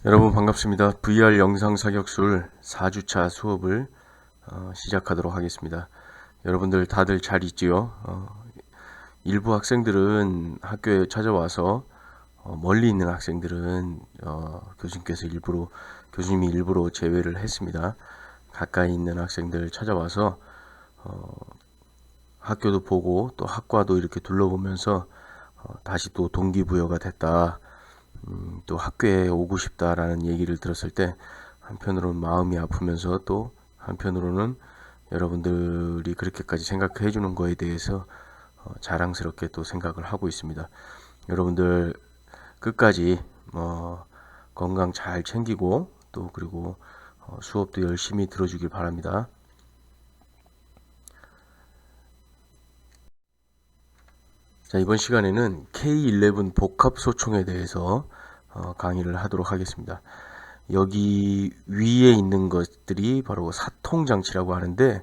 여러분 반갑습니다. VR 영상 사격술 4주차 수업을 시작하도록 하겠습니다. 여러분들 다들 잘 있지요? 일부 학생들은 학교에 찾아와서 멀리 있는 학생들은 교수님이 일부러 제외를 했습니다. 가까이 있는 학생들 찾아와서 학교도 보고 또 학과도 이렇게 둘러보면서 다시 또 동기부여가 됐다. 또 학교에 오고 싶다라는 얘기를 들었을 때 한편으로는 마음이 아프면서 또 한편으로는 여러분들이 그렇게까지 생각해 주는 거에 대해서 자랑스럽게 또 생각을 하고 있습니다. 여러분들 끝까지 건강 잘 챙기고 또 그리고 수업도 열심히 들어주길 바랍니다. 자, 이번 시간에는 K11 복합 소총에 대해서 강의를 하도록 하겠습니다. 여기 위에 있는 것들이 바로 사통 장치라고 하는데,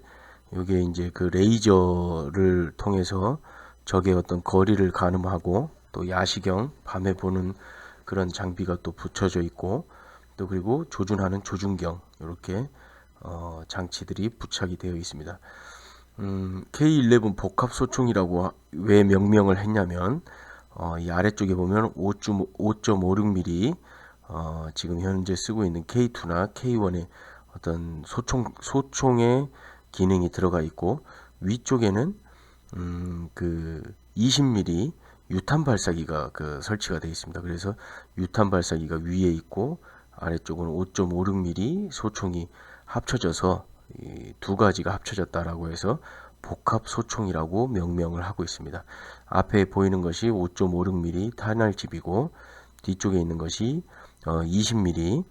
여기에 이제 그 레이저를 통해서 적의 어떤 거리를 가늠하고 또 야시경 밤에 보는 그런 장비가 또 붙여져 있고, 또 그리고 조준하는 조준경, 이렇게 장치들이 부착이 되어 있습니다. K11 복합 소총이라고 왜 명명을 했냐면, 이 아래쪽에 보면 5.56mm 지금 현재 쓰고 있는 K2나 K1의 어떤 소총의 기능이 들어가 있고, 위쪽에는 그 20mm 유탄 발사기가 설치가 되어 있습니다. 그래서 유탄 발사기가 위에 있고 아래쪽은 5.56mm 소총이 합쳐져서 이 두 가지가 합쳐졌다라고 해서 복합 소총이라고 명명을 하고 있습니다. 앞에 보이는 것이 5.56mm 탄알집이고 뒤쪽에 있는 것이 20mm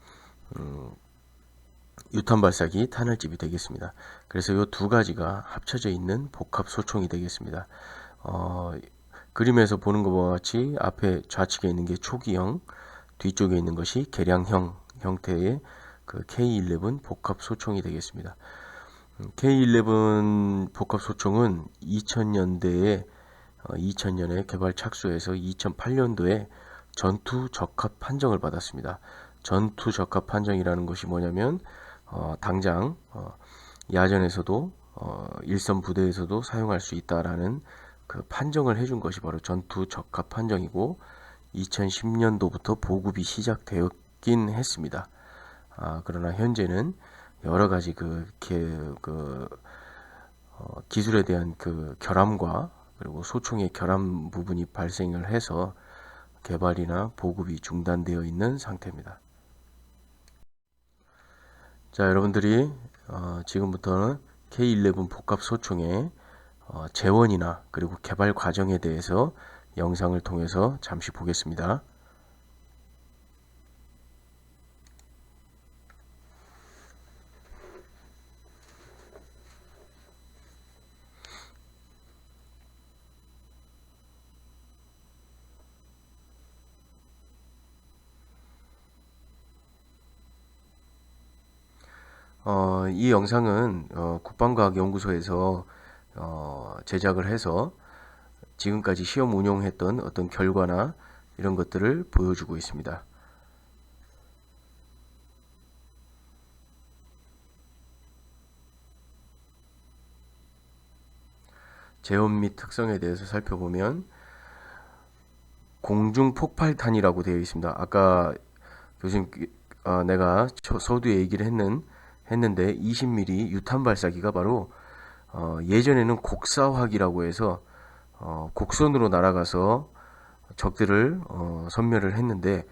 유탄 발사기 탄알집이 되겠습니다. 그래서 이 두 가지가 합쳐져 있는 복합 소총이 되겠습니다. 그림에서 보는 것과 같이 앞에 좌측에 있는 게 초기형, 뒤쪽에 있는 것이 개량형 형태의 그 K11 복합 소총이 되겠습니다. K11 복합 소총은 2000년에 개발 착수해서 2008년도에 전투 적합 판정을 받았습니다. 전투 적합 판정이라는 것이 뭐냐면 당장 야전에서도 일선 부대에서도 사용할 수 있다라는 그 판정을 해준 것이 바로 전투 적합 판정이고 2010년도부터 보급이 시작되었긴 했습니다. 그러나 현재는 여러 가지 기술에 대한 그 결함과 그리고 소총의 결함 부분이 발생을 해서 개발이나 보급이 중단되어 있는 상태입니다. 자, 여러분들이 지금부터는 K11 복합 소총의 재원이나 그리고 개발 과정에 대해서 영상을 통해서 잠시 보겠습니다. 이 영상은 국방과학연구소에서 제작을 해서 지금까지 시험 운용했던 어떤 결과나 이런 것들을 보여주고 있습니다. 재원 및 특성에 대해서 살펴보면 공중 폭발탄이라고 되어 있습니다. 아까 교수님 내가 서두에 얘기를 했는데 20mm 유탄 발사기가 바로 예전에는 곡사화기라고 해서 곡선으로 날아가서 적들을 섬멸을 했는데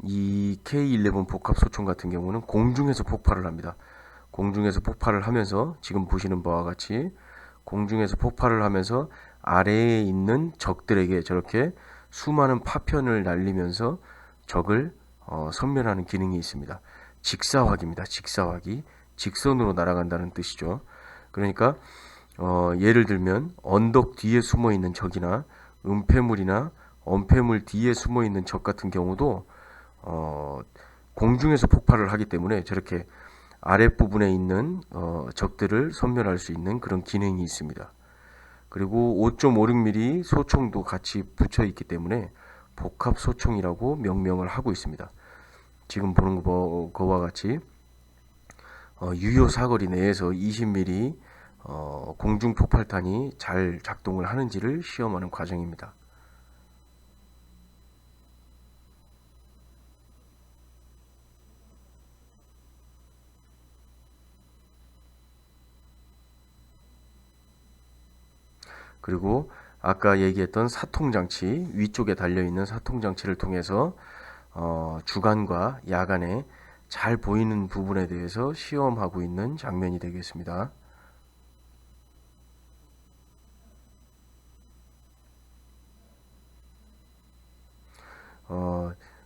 이 K11 복합 소총 같은 경우는 공중에서 폭발을 합니다. 공중에서 폭발을 하면서 지금 보시는 바와 같이 공중에서 폭발을 하면서 아래에 있는 적들에게 저렇게 수많은 파편을 날리면서 적을 섬멸하는 기능이 있습니다. 직사화기입니다. 직사화기. 직선으로 날아간다는 뜻이죠. 그러니까 예를 들면 언덕 뒤에 숨어 있는 적이나 은폐물이나 언폐물 뒤에 숨어 있는 적 같은 경우도 공중에서 폭발을 하기 때문에 저렇게 아랫부분에 있는 적들을 섬멸할 수 있는 그런 기능이 있습니다. 그리고 5.56mm 소총도 같이 붙여 있기 때문에 복합 소총이라고 명명을 하고 있습니다. 지금 보는 거와 같이 유효 사거리 내에서 20mm 공중 폭발탄이 잘 작동을 하는지를 시험하는 과정입니다. 그리고 아까 얘기했던 사통장치, 위쪽에 달려있는 사통장치를 통해서 주간과 야간에 잘 보이는 부분에 대해서 시험하고 있는 장면이 되겠습니다.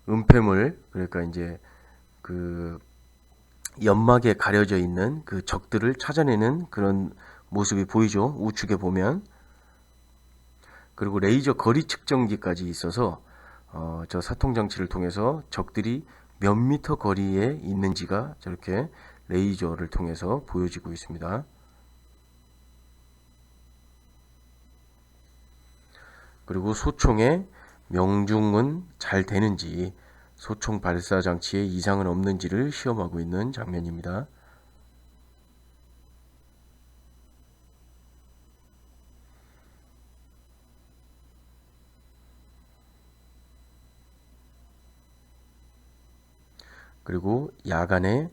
은폐물, 그러니까 이제 그 연막에 가려져 있는 그 적들을 찾아내는 그런 모습이 보이죠. 우측에 보면. 그리고 레이저 거리 측정기까지 있어서 저 사통장치를 통해서 적들이 몇 미터 거리에 있는지가 저렇게 레이저를 통해서 보여지고 있습니다. 그리고 소총의 명중은 잘 되는지, 소총 발사 장치에 이상은 없는지를 시험하고 있는 장면입니다. 그리고 야간에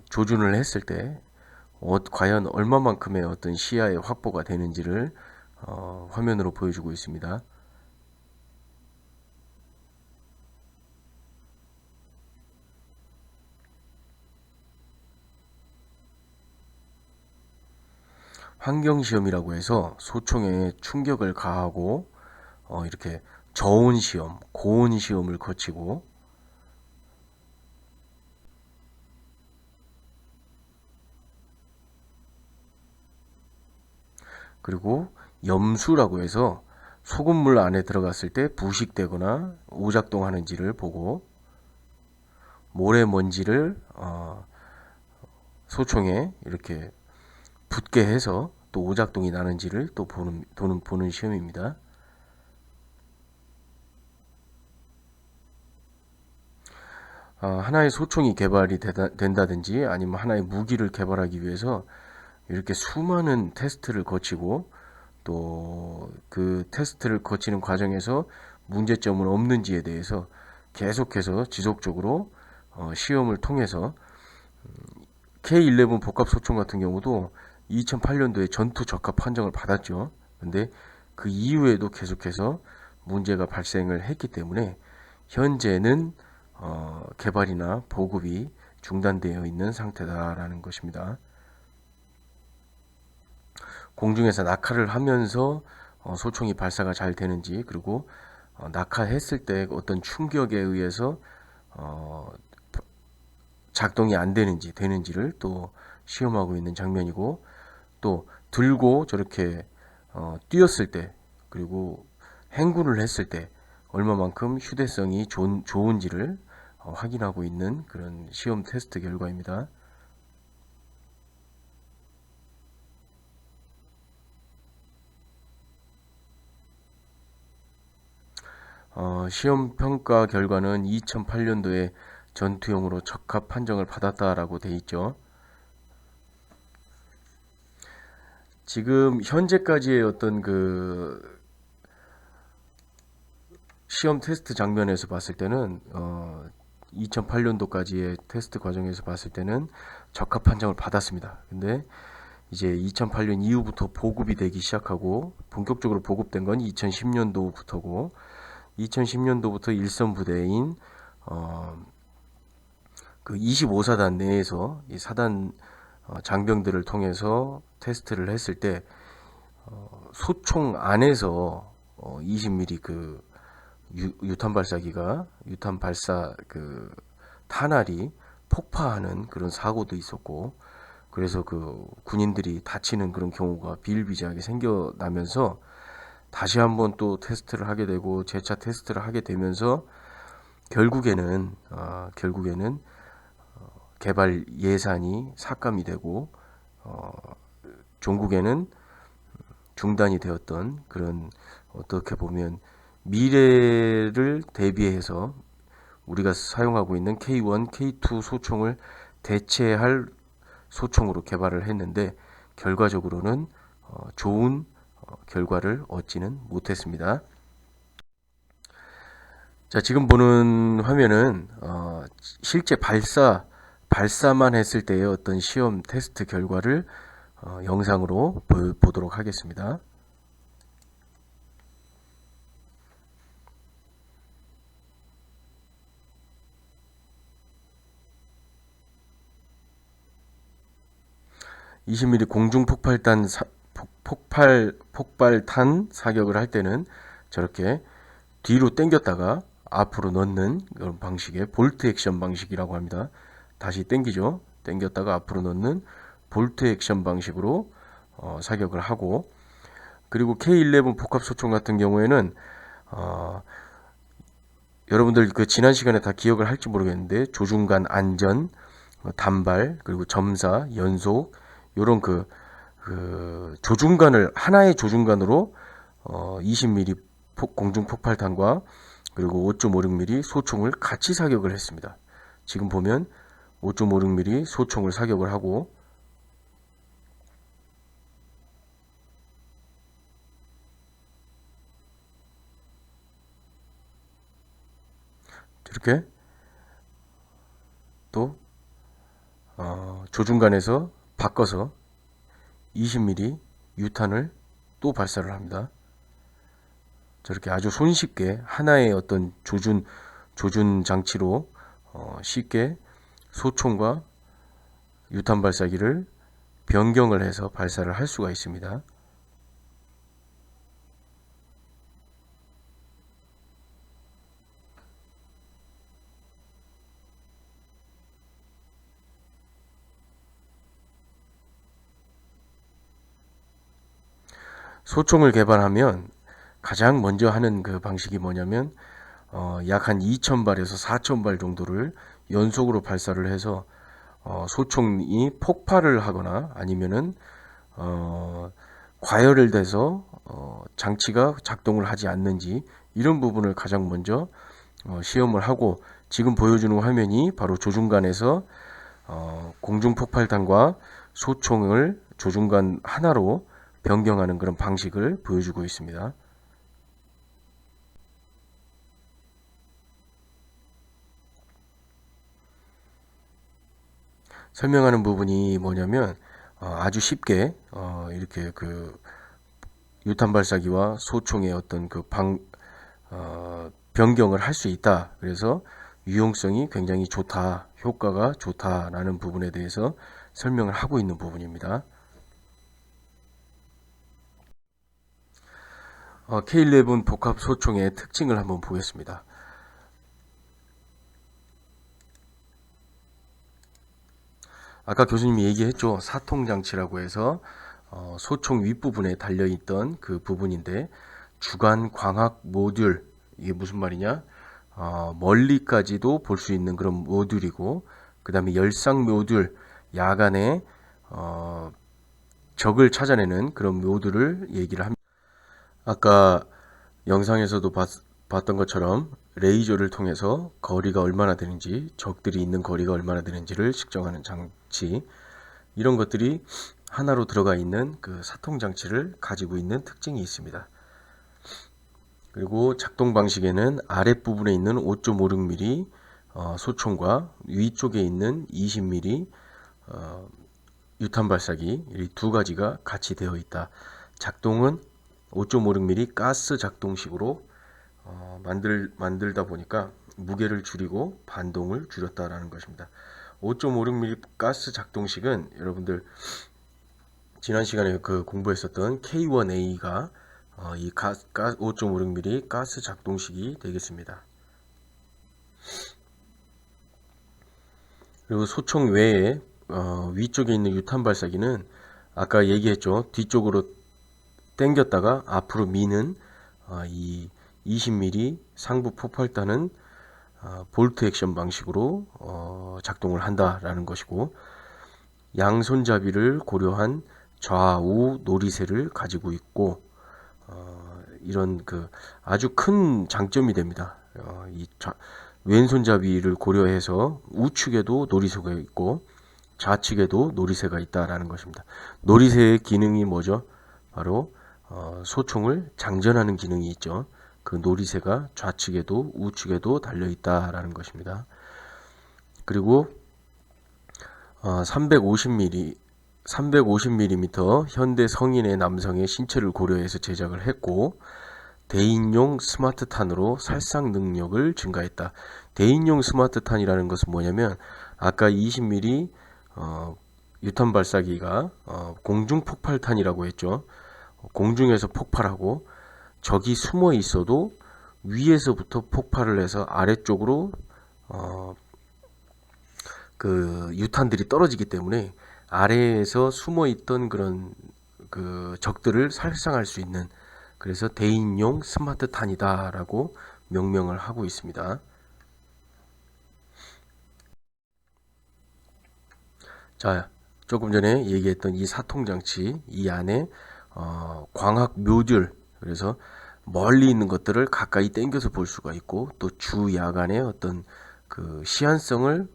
조준을 했을 때 과연 얼마만큼의 어떤 시야의 확보가 되는지를 화면으로 보여주고 있습니다. 환경시험이라고 해서 소총에 충격을 가하고 이렇게 저온 시험, 고온 시험을 거치고, 그리고 염수라고 해서 소금물 안에 들어갔을 때 부식되거나 오작동하는지를 보고, 모래먼지를 소총에 이렇게 붙게 해서 또 오작동이 나는지를 또 보는 시험입니다. 하나의 소총이 개발이 된다든지 아니면 하나의 무기를 개발하기 위해서 이렇게 수많은 테스트를 거치고, 또 그 테스트를 거치는 과정에서 문제점은 없는지에 대해서 계속해서 지속적으로 시험을 통해서, K11 복합 소총 같은 경우도 2008년도에 전투 적합 판정을 받았죠. 근데 그 이후에도 계속해서 문제가 발생을 했기 때문에 현재는 개발이나 보급이 중단되어 있는 상태다라는 것입니다. 공중에서 낙하를 하면서 소총이 발사가 잘 되는지, 그리고 낙하했을 때 어떤 충격에 의해서 작동이 안 되는지를 또 시험하고 있는 장면이고, 또 들고 저렇게 뛰었을 때, 그리고 행군을 했을 때 얼마만큼 휴대성이 좋은지를 확인하고 있는 그런 시험 테스트 결과입니다. 시험 평가 결과는 2008년도에 전투용으로 적합 판정을 받았다라고 돼 있죠. 지금 현재까지의 어떤 그 시험 테스트 장면에서 봤을 때는 2008년도까지의 테스트 과정에서 봤을 때는 적합 판정을 받았습니다. 근데 이제 2008년 이후부터 보급이 되기 시작하고, 본격적으로 보급된 건 2010년도부터고, 2010년도부터 일선 부대인 그 25사단 내에서 이 사단 장병들을 통해서 테스트를 했을 때 소총 안에서 20mm 그 유탄 발사기가 유탄 발사 그 탄알이 폭파하는 그런 사고도 있었고, 그래서 그 군인들이 다치는 그런 경우가 비일비재하게 생겨나면서 다시 한번 또 테스트를 하게 되고 재차 테스트를 하게 되면서 결국에는 개발 예산이 삭감이 되고 종국에는 중단이 되었던 그런, 어떻게 보면 미래를 대비해서 우리가 사용하고 있는 K1, K2 소총을 대체할 소총으로 개발을 했는데 결과적으로는 좋은 결과를 얻지는 못했습니다. 자, 지금 보는 화면은 실제 발사만 했을 때의 어떤 시험 테스트 결과를 영상으로 보도록 하겠습니다. (20mm) 공중 폭발탄 사격을 할 때는 저렇게 뒤로 당겼다가 앞으로 넣는 그런 방식의 볼트 액션 방식이라고 합니다. 다시 당기죠. 당겼다가 앞으로 넣는 볼트 액션 방식으로 사격을 하고, 그리고 K11 복합 소총 같은 경우에는 여러분들 그 지난 시간에 다 기억을 할지 모르겠는데 조준간 안전, 단발, 그리고 점사, 연속, 요런 그 조준간을 하나의 조준간으로 20mm 공중 폭발탄과 그리고 5.56mm 소총을 같이 사격을 했습니다. 지금 보면 5.56mm 소총을 사격을 하고, 이렇게 또 조준간에서 바꿔서 20mm 유탄을 또 발사를 합니다. 저렇게 아주 손쉽게 하나의 어떤 조준 장치로 쉽게 소총과 유탄 발사기를 변경을 해서 발사를 할 수가 있습니다. 소총을 개발하면 가장 먼저 하는 그 방식이 뭐냐면 약 한 2,000발에서 4,000발 정도를 연속으로 발사를 해서 소총이 폭발을 하거나 아니면은 과열을 돼서 장치가 작동을 하지 않는지 이런 부분을 가장 먼저 시험을 하고, 지금 보여주는 화면이 바로 조준간에서 공중폭발탄과 소총을 조준간 하나로 변경하는 그런 방식을 보여주고 있습니다. 설명하는 부분이 뭐냐면 아주 쉽게 이렇게 그 유탄 발사기와 소총의 어떤 그 변경을 할 수 있다. 그래서 유용성이 굉장히 좋다, 효과가 좋다라는 부분에 대해서 설명을 하고 있는 부분입니다. K11 복합 소총의 특징을 한번 보겠습니다. 아까 교수님이 얘기했죠. 사통장치라고 해서 소총 윗부분에 달려있던 그 부분인데, 주간 광학 모듈, 이게 무슨 말이냐, 멀리까지도 볼 수 있는 그런 모듈이고, 그 다음에 열상 모듈, 야간에 적을 찾아내는 그런 모듈을 얘기를 합니다. 아까 영상에서도 봤던 것처럼 레이저를 통해서 거리가 얼마나 되는지, 적들이 있는 거리가 얼마나 되는지를 측정하는 장치, 이런 것들이 하나로 들어가 있는 그 사통 장치를 가지고 있는 특징이 있습니다. 그리고 작동 방식에는 아랫부분에 있는 5.56mm 소총과 위쪽에 있는 20mm 유탄 발사기, 이 두 가지가 같이 되어 있다. 작동은 5.56mm 가스 작동식으로 만들다 보니까 무게를 줄이고 반동을 줄였다라는 것입니다. 5.56mm 가스 작동식은 여러분들 지난 시간에 그 공부했었던 K1A가 이 5.56mm 가스 작동식이 되겠습니다. 그리고 소총 외에 위쪽에 있는 유탄 발사기는 아까 얘기했죠. 뒤쪽으로 당겼다가 앞으로 미는 이 20mm 상부 폭발탄은 볼트 액션 방식으로 작동을 한다라는 것이고, 양손잡이를 고려한 좌우 놀이쇠를 가지고 있고, 이런 그 아주 큰 장점이 됩니다. 이 왼손잡이를 고려해서 우측에도 놀이새가 있고 좌측에도 놀이새가 있다라는 것입니다. 놀이새의 기능이 뭐죠? 바로 소총을 장전하는 기능이 있죠. 그 놀이새가 좌측에도 우측에도 달려 있다라는 것입니다. 그리고 350mm 현대 성인의 남성의 신체를 고려해서 제작을 했고 대인용 스마트탄으로 살상 능력을 증가했다. 대인용 스마트탄이라는 것은 뭐냐면 아까 20mm 유탄 발사기가 공중 폭발탄이라고 했죠. 공중에서 폭발하고 적이 숨어 있어도 위에서부터 폭발을 해서 아래쪽으로 그 유탄들이 떨어지기 때문에 아래에서 숨어 있던 그런 그 적들을 살상할 수 있는, 그래서 대인용 스마트탄이다라고 명명을 하고 있습니다. 자, 조금 전에 얘기했던 이 사통장치, 이 안에 광학 묘듈, 그래서 멀리 있는 것들을 가까이 당겨서 볼 수가 있고 또 주 야간에 어떤 그 시안성을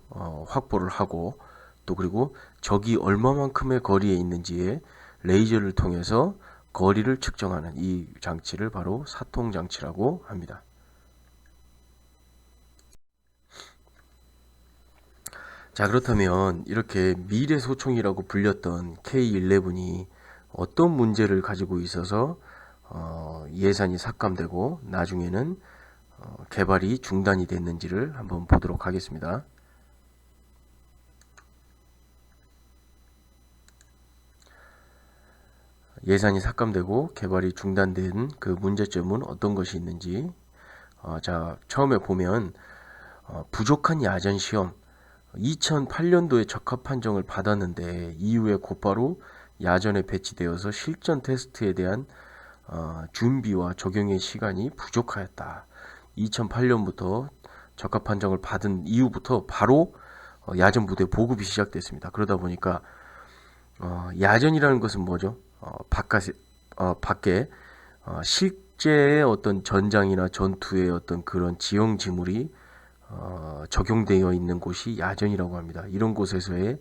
확보를 하고 또 그리고 적이 얼마만큼의 거리에 있는지에 레이저를 통해서 거리를 측정하는 이 장치를 바로 사통장치라고 합니다. 자, 그렇다면 이렇게 미래 소총이라고 불렸던 K11이 어떤 문제를 가지고 있어서 예산이 삭감되고 나중에는 개발이 중단이 됐는지를 한번 보도록 하겠습니다. 예산이 삭감되고 개발이 중단된 그 문제점은 어떤 것이 있는지, 자, 처음에 보면 부족한 야전 시험, 2008년도에 적합 판정을 받았는데 이후에 곧바로 야전에 배치되어서 실전 테스트에 대한 준비와 적용의 시간이 부족하였다. 2008년부터 적합 판정을 받은 이후부터 바로 야전 부대 보급이 시작됐습니다. 그러다 보니까 야전이라는 것은 뭐죠? 밖에 실제의 어떤 전장이나 전투의 어떤 그런 지형 지물이 적용되어 있는 곳이 야전이라고 합니다. 이런 곳에서의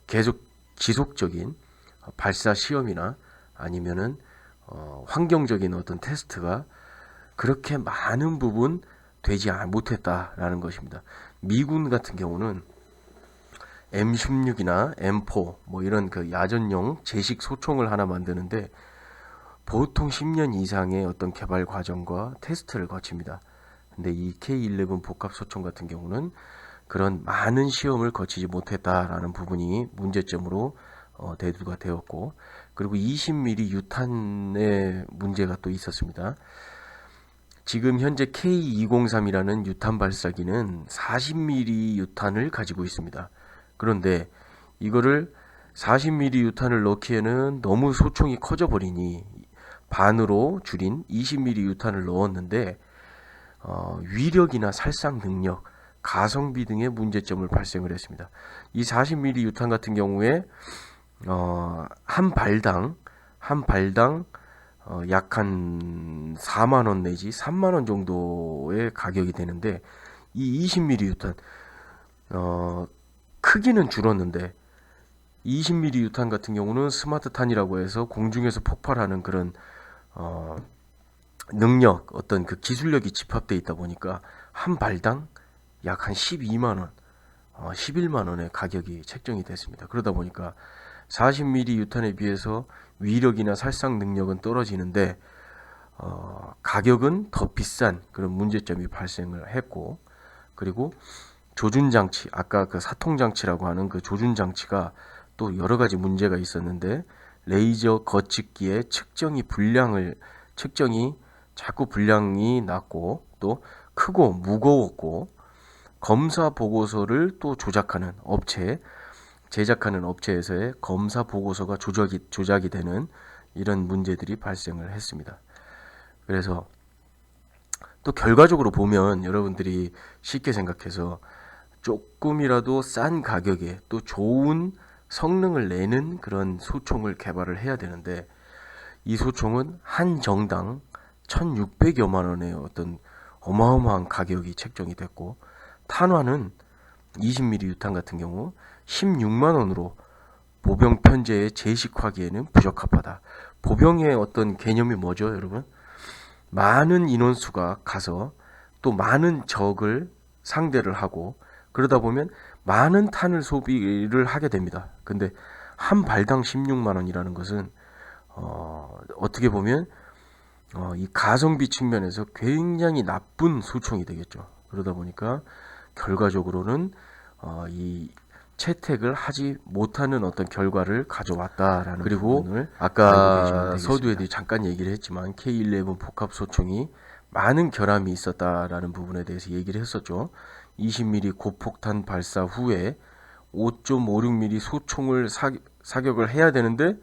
계속 지속적인 발사 시험이나 아니면은 환경적인 어떤 테스트가 그렇게 많은 부분 되지 못했다라는 것입니다. 미군 같은 경우는 M16이나 M4 뭐 이런 그 야전용 제식 소총을 하나 만드는데 보통 10년 이상의 어떤 개발 과정과 테스트를 거칩니다. 근데 이 K11 복합 소총 같은 경우는 그런 많은 시험을 거치지 못했다라는 부분이 문제점으로 대두가 되었고, 그리고 20mm 유탄의 문제가 또 있었습니다. 지금 현재 K203이라는 유탄 발사기는 40mm 유탄을 가지고 있습니다. 그런데 이거를 40mm 유탄을 넣기에는 너무 소총이 커져 버리니 반으로 줄인 20mm 유탄을 넣었는데 위력이나 살상 능력, 가성비 등의 문제점을 발생을 했습니다. 이 40mm 유탄 같은 경우에 한 발당 약 한 4만원 내지 3만원 정도의 가격이 되는데 이 20mm 유탄 크기는 줄었는데 20mm 유탄 같은 경우는 스마트탄이라고 해서 공중에서 폭발하는 그런 능력, 어떤 그 기술력이 집합되어 있다 보니까 한 발당 약 한 12만원, 11만원의 가격이 책정이 됐습니다. 그러다 보니까 40mm 유탄에 비해서 위력이나 살상 능력은 떨어지는데 가격은 더 비싼 그런 문제점이 발생을 했고, 그리고 조준장치, 아까 그 사통장치라고 하는 그 조준장치가 또 여러가지 문제가 있었는데 레이저 거측기의 측정이 자꾸 불량이 났고 또 크고 무거웠고 검사 보고서를 또 제작하는 업체에서의 검사 보고서가 조작이 되는 이런 문제들이 발생을 했습니다. 그래서 또 결과적으로 보면 여러분들이 쉽게 생각해서 조금이라도 싼 가격에 또 좋은 성능을 내는 그런 소총을 개발을 해야 되는데 이 소총은 한 정당 1600여만 원의 어떤 어마어마한 가격이 책정이 됐고, 탄화는 20mm 유탄 같은 경우 16만 원으로 보병 편제에 제식하기에는 부적합하다. 보병의 어떤 개념이 뭐죠, 여러분? 많은 인원수가 가서 또 많은 적을 상대를 하고 그러다 보면 많은 탄을 소비를 하게 됩니다. 근데 한 발당 16만 원이라는 것은 어떻게 보면 이 가성비 측면에서 굉장히 나쁜 소총이 되겠죠. 그러다 보니까 결과적으로는 이 채택을 하지 못하는 어떤 결과를 가져왔다라는 그리고 부분을 아까 서두 애들이 잠깐 얘기를 했지만 K11 복합 소총이 많은 결함이 있었다라는 부분에 대해서 얘기를 했었죠. 20mm 고폭탄 발사 후에 5.56mm 소총을 사격을 해야 되는데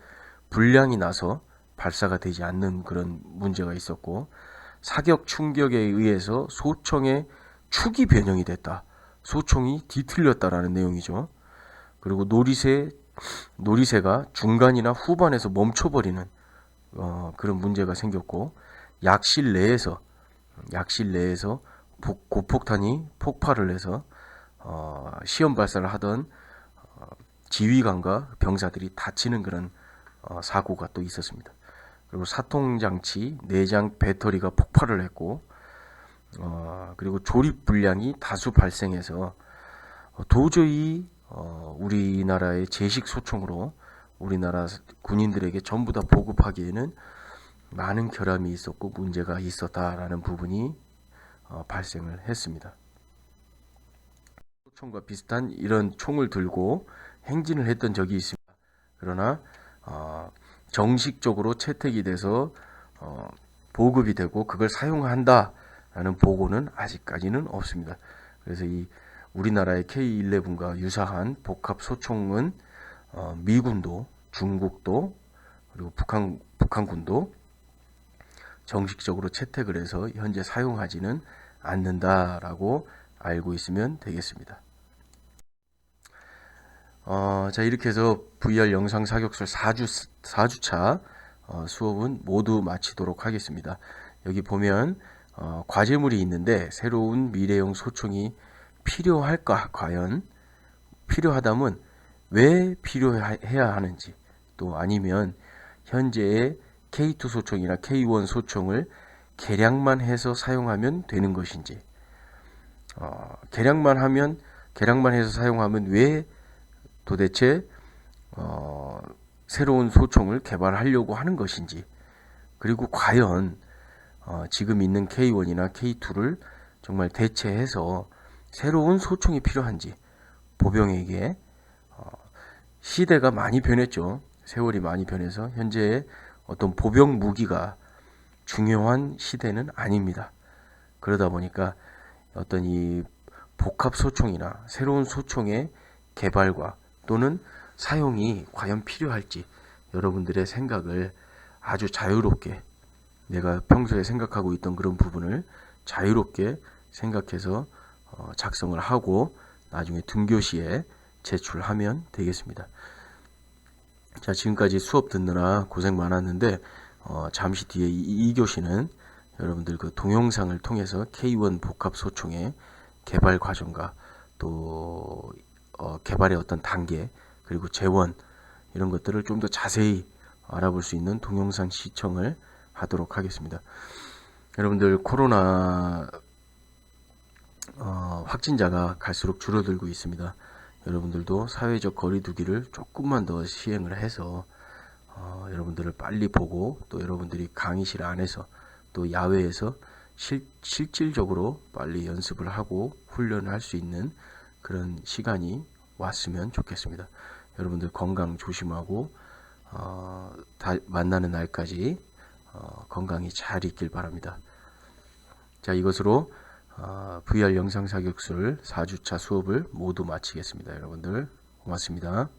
불량이 나서 발사가 되지 않는 그런 문제가 있었고, 사격 충격에 의해서 소총의 축이 변형이 됐다. 소총이 뒤틀렸다라는 내용이죠. 그리고 노리새가 중간이나 후반에서 멈춰버리는 그런 문제가 생겼고, 약실 내에서 고폭탄이 폭발을 해서 시험 발사를 하던 지휘관과 병사들이 다치는 그런 사고가 또 있었습니다. 그리고 사통장치 내장 배터리가 폭발을 했고, 그리고 조립 불량이 다수 발생해서 도저히 우리나라의 제식 소총으로 우리나라 군인들에게 전부 다 보급하기에는 많은 결함이 있었고 문제가 있었다라는 부분이 발생을 했습니다. 소총과 비슷한 이런 총을 들고 행진을 했던 적이 있습니다. 그러나 정식적으로 채택이 돼서 보급이 되고 그걸 사용한다라는 보고는 아직까지는 없습니다. 그래서 이 우리나라의 K11과 유사한 복합 소총은 미군도 중국도 그리고 북한군도 정식적으로 채택을 해서 현재 사용하지는 않는다라고 알고 있으면 되겠습니다. 자, 이렇게 해서 VR 영상 사격술 4주차 수업은 모두 마치도록 하겠습니다. 여기 보면 과제물이 있는데 새로운 미래용 소총이 필요할까? 과연 필요하다면 왜 필요해야 하는지, 또 아니면 현재의 K2 소총이나 K1 소총을 개량만 해서 사용하면 되는 것인지, 개량만 해서 사용하면 왜 도대체 새로운 소총을 개발하려고 하는 것인지, 그리고 과연 지금 있는 K1이나 K2를 정말 대체해서 새로운 소총이 필요한지, 보병에게 시대가 많이 변했죠. 세월이 많이 변해서 현재의 어떤 보병 무기가 중요한 시대는 아닙니다. 그러다 보니까 어떤 이 복합 소총이나 새로운 소총의 개발과 또는 사용이 과연 필요할지 여러분들의 생각을 아주 자유롭게, 내가 평소에 생각하고 있던 그런 부분을 자유롭게 생각해서 작성을 하고 나중에 등교시에 제출하면 되겠습니다. 자, 지금까지 수업 듣느라 고생 많았는데 잠시 뒤에 2교시는 여러분들 그 동영상을 통해서 K1 복합 소총의 개발 과정과 또 개발의 어떤 단계, 그리고 재원, 이런 것들을 좀 더 자세히 알아볼 수 있는 동영상 시청을 하도록 하겠습니다. 여러분들 코로나 확진자가 갈수록 줄어들고 있습니다. 여러분들도 사회적 거리두기를 조금만 더 시행을 해서 여러분들을 빨리 보고, 또 여러분들이 강의실 안에서 또 야외에서 실질적으로 빨리 연습을 하고 훈련을 할 수 있는 그런 시간이 왔으면 좋겠습니다. 여러분들 건강 조심하고 만나는 날까지 건강히 잘 있길 바랍니다. 자, 이것으로 VR 영상 사격술 4주차 수업을 모두 마치겠습니다. 여러분들 고맙습니다.